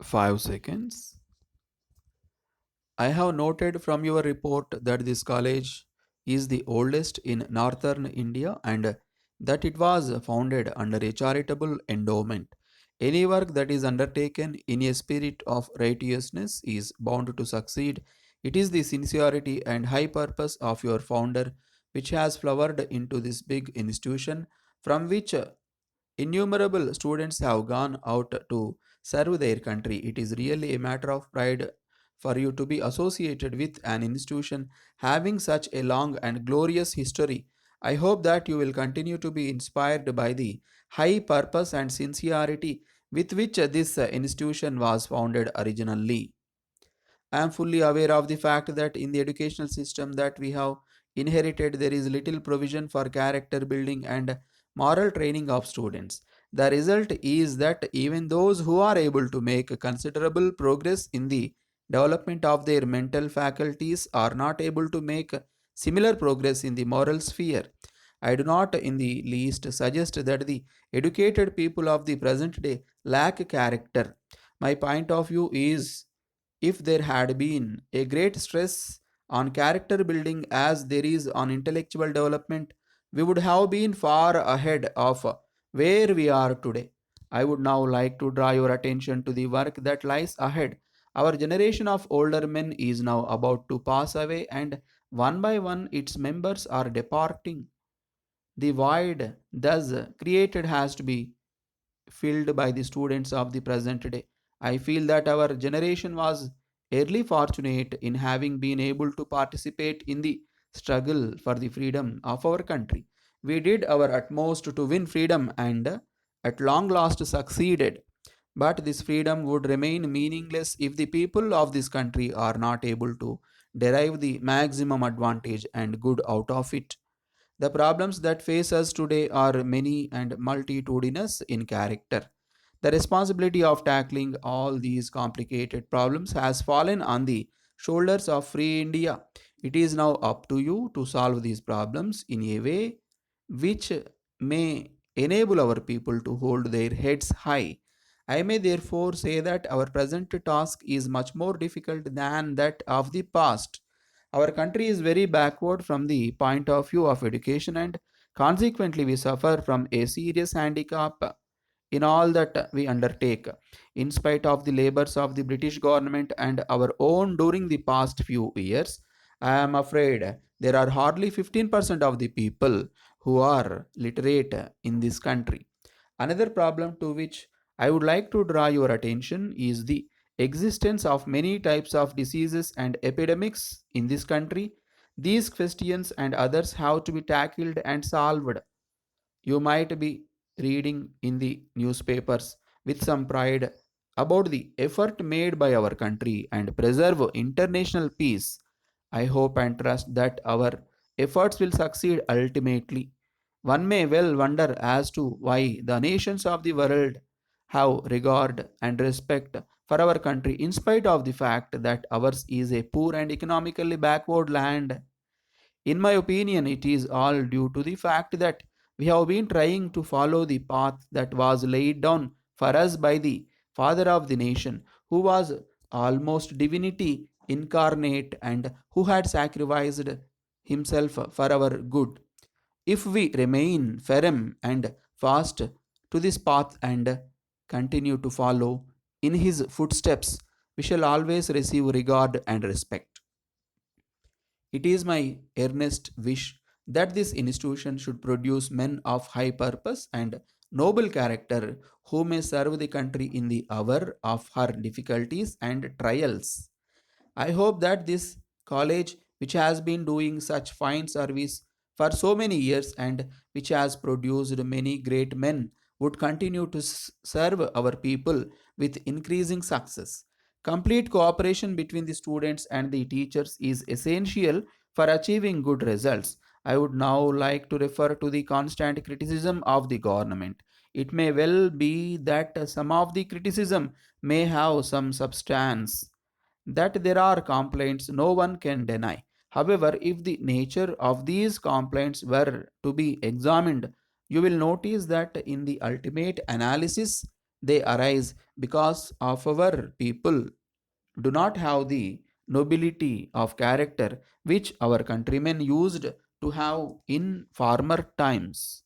5 seconds. I have noted from your report that this college is the oldest in northern India and that it was founded under a charitable endowment. Any work that is undertaken in a spirit of righteousness is bound to succeed. It is the sincerity and high purpose of your founder which has flowered into this big institution from which innumerable students have gone out to serve their country. It is really a matter of pride for you to be associated with an institution having such a long and glorious history. I hope that you will continue to be inspired by the high purpose and sincerity with which this institution was founded originally. I am fully aware of the fact that in the educational system that we have inherited, there is little provision for character building and moral training of students. The result is that even those who are able to make considerable progress in the development of their mental faculties are not able to make similar progress in the moral sphere. I do not in the least suggest that the educated people of the present day lack character. My point of view is if there had been a great stress on character building as there is on intellectual development, we would have been far ahead of where we are today. I would now like to draw your attention to the work that lies ahead. Our generation of older men is now about to pass away, and one by one its members are departing. The void thus created has to be filled by the students of the present day. I feel that our generation was early fortunate in having been able to participate in the struggle for the freedom of our country. We did our utmost to win freedom and at long last succeeded. But this freedom would remain meaningless if the people of this country are not able to derive the maximum advantage and good out of it. The problems that face us today are many and multitudinous in character. The responsibility of tackling all these complicated problems has fallen on the shoulders of free India. It is now up to you to solve these problems in a way which may enable our people to hold their heads high. I may therefore say that our present task is much more difficult than that of the past. Our country is very backward from the point of view of education, and consequently, we suffer from a serious handicap in all that we undertake. In spite of the labors of the British government and our own during the past few years, I am afraid there are hardly 15% of the people who are literate in this country. Another problem to which I would like to draw your attention is the existence of many types of diseases and epidemics in this country. These questions and others have to be tackled and solved. You might be reading in the newspapers with some pride about the effort made by our country and preserve international peace. I hope and trust that our efforts will succeed ultimately. One may well wonder as to why the nations of the world have regard and respect for our country in spite of the fact that ours is a poor and economically backward land. In my opinion, it is all due to the fact that we have been trying to follow the path that was laid down for us by the father of the nation, who was almost divinity incarnate and who had sacrificed himself for our good. If we remain firm and fast to this path and continue to follow in his footsteps, we shall always receive regard and respect. It is my earnest wish that this institution should produce men of high purpose and noble character who may serve the country in the hour of her difficulties and trials. I hope that this college, which has been doing such fine service for so many years and which has produced many great men, would continue to serve our people with increasing success. Complete cooperation between the students and the teachers is essential for achieving good results. I would now like to refer to the constant criticism of the government. It may well be that some of the criticism may have some substance, that there are complaints no one can deny. However, if the nature of these complaints were to be examined, you will notice that in the ultimate analysis, They arise because of our people do not have the nobility of character which our countrymen used to have in former times.